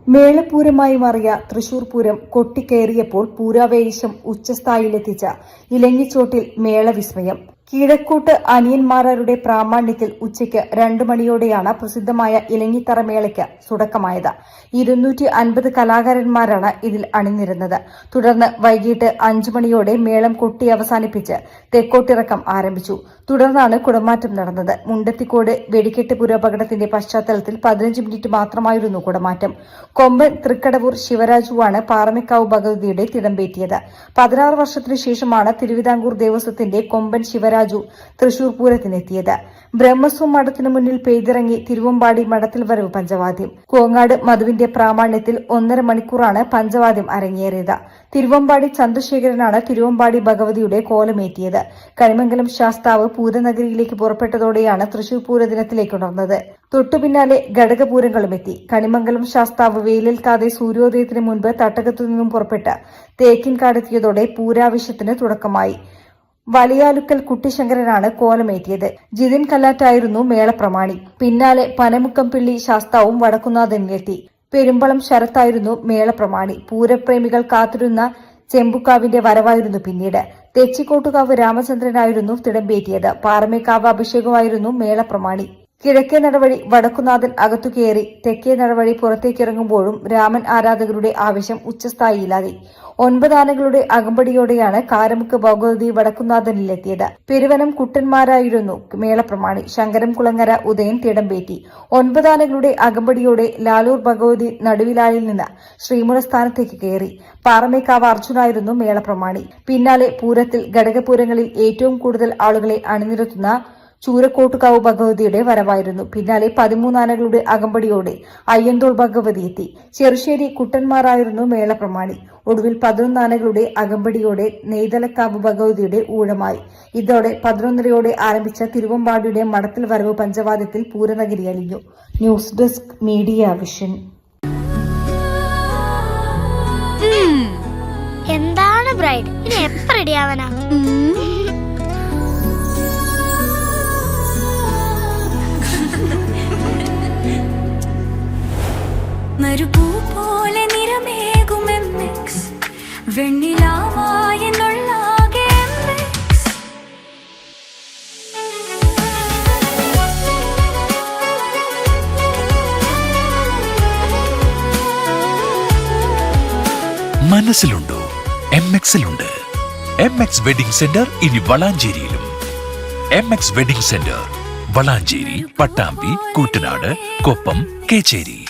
മേളപ്പൂരമായി മാറിയ തൃശൂർ പൂരം കൊട്ടിക്കയറിയപ്പോൾ പൂരാവേശം ഉച്ചസ്ഥായിയിലെത്തിച്ച ഇലഞ്ഞിച്ചോട്ടിൽ മേളവിസ്മയം. കീഴക്കോട്ട് അനിയന്മാരുടെ പ്രാമാണ്യത്തിൽ ഉച്ചയ്ക്ക് 2 മണിയോടെയാണ് പ്രസിദ്ധമായ ഇലഞ്ഞിത്തറ മേളയ്ക്ക് തുടക്കമായത്. 250 കലാകാരന്മാരാണ് ഇതിൽ അണിനിരുന്നത്. തുടർന്ന് വൈകിട്ട് 5 മണിയോടെ മേളം കൊട്ടി അവസാനിപ്പിച്ച് തെക്കോട്ടിറക്കം ആരംഭിച്ചു. തുടർന്നാണ് കുടമാറ്റം നടന്നത്. മുണ്ടത്തിക്കോട് വെടിക്കെട്ട് പൂരാപകടത്തിന്റെ പശ്ചാത്തലത്തിൽ 15 മിനിറ്റ് മാത്രമായിരുന്നു കുടമാറ്റം. കൊമ്പൻ തൃക്കടവൂർ ശിവരാജുവാണ് പാറമേക്കാവ് ഭഗവതിയുടെ തിടമ്പേറ്റിയത്. 16 വർഷത്തിനു ശേഷമാണ് തിരുവിതാംകൂർ ദേവസ്വത്തിന്റെ കൊമ്പൻ ശിവരാജു തൃശൂർ പൂരത്തിനെത്തിയത്. ബ്രഹ്മസ്വം മഠത്തിനു മുന്നിൽ പെയ്തിറങ്ങി തിരുവമ്പാടി മഠത്തിൽ വരവ് പഞ്ചവാദ്യം. കോങ്ങാട് മധുവിന്റെ പ്രാമാണ്യത്തിൽ 1.5 മണിക്കൂറാണ് പഞ്ചവാദ്യം അരങ്ങേറിയത്. തിരുവമ്പാടി ചന്ദ്രശേഖരനാണ് തിരുവമ്പാടി ഭഗവതിയുടെ കോലമേറ്റിയത്. കണിമംഗലം ശാസ്താവ് പൂരനഗരിയിലേക്ക് പുറപ്പെട്ടതോടെയാണ് തൃശൂർ പൂരദിനത്തിലേക്കുണർന്നത്. തൊട്ടുപിന്നാലെ ഘടകപൂരങ്ങളുമെത്തി. കണിമംഗലം ശാസ്താവ് വെയിലേൽക്കാതെ സൂര്യോദയത്തിന് മുൻപ് തട്ടകത്തു നിന്നും പുറപ്പെട്ട് തേക്കിൻകാടെത്തിയതോടെ പൂരാവേശത്തിന് തുടക്കമായി. വലിയാലുക്കൽ കുട്ടിശങ്കരനാണ് കോലമേറ്റിയത്. ജിതിൻ കല്ലാറ്റായിരുന്നു മേളപ്രമാണി. പിന്നാലെ പനമുക്കം പിള്ളി ശാസ്താവും വടക്കുന്നാഥനിലെത്തി. പെരുമ്പളം ശരത്തായിരുന്നു മേളപ്രമാണി. പൂരപ്രേമികൾ കാത്തിരുന്ന ചെമ്പുക്കാവിന്റെ വരവായിരുന്നു പിന്നീട്. തെച്ചിക്കോട്ടുകാവ് രാമചന്ദ്രനായിരുന്നു തിടമ്പേറ്റിയത്. പാറമേക്കാവ് അഭിഷേകമായിരുന്നു മേളപ്രമാണി. കിഴക്കേ നടവഴി വടക്കുന്നാഥൻ അകത്തു കയറി തെക്കേ നടവഴി പുറത്തേക്കിറങ്ങുമ്പോഴും രാമൻ ആരാധകരുടെ ആവേശം ഉച്ചസ്ഥായിയിലായി. 9 ആനകളുടെ അകമ്പടിയോടെയാണ് കാരമുക്ക് ഭഗവതി വടക്കുന്നാഥനിലെത്തിയത്. പെരുവനം കുട്ടന്മാരായിരുന്നു മേളപ്രമാണി. ശങ്കരംകുളങ്ങര ഉദയൻ തിടമ്പേറ്റി. 9 ആനകളുടെ അകമ്പടിയോടെ ലാലൂർ ഭഗവതി നടുവിലായിൽ നിന്ന് ശ്രീമുഖസ്ഥാനത്തേക്ക് കയറി. പാറമേക്കാവ് അർജുനായിരുന്നു മേളപ്രമാണി. പിന്നാലെ പൂരത്തിൽ ഘടകപൂരങ്ങളിൽ ഏറ്റവും കൂടുതൽ ആളുകളെ അണിനിരത്തുന്ന ചൂരക്കോട്ടുകാവ് ഭഗവതിയുടെ വരവായിരുന്നു. പിന്നാലെ 13 ആനകളുടെ അകമ്പടിയോടെ അയ്യന്തോൾ ഭഗവതി എത്തി. ചെറുശ്ശേരി കുട്ടന്മാരായിരുന്നു മേളപ്രമാണി. ഒടുവിൽ 11 ആനകളുടെ അകമ്പടിയോടെ നെയ്തലക്കാവ് ഭഗവതിയുടെ ഊഴമായി. ഇതോടെ 11:30 ആരംഭിച്ച തിരുവമ്പാടിയുടെ മഠത്തിൽ വരവ് പഞ്ചവാദ്യത്തിൽ പൂരനഗരി അലിഞ്ഞു. News desk media vision. എന്താണ് ബ്രൈഡ്, ഇനി എപ്പ റെഡിയാവാനാ? മരുപൂ പോലെ നിറമേകും MX, വെണ്ണിലാവായെന്നുള്ളാകെ MX. മനസ്സിലുണ്ടോ? MX-ലുണ്ട്. MX വെഡിംഗ് സെന്റർ ഇനി വളാഞ്ചേരിയിലും. MX wedding centre Valanchery, Pattambi, Koottanad, Koppam, Kecheri.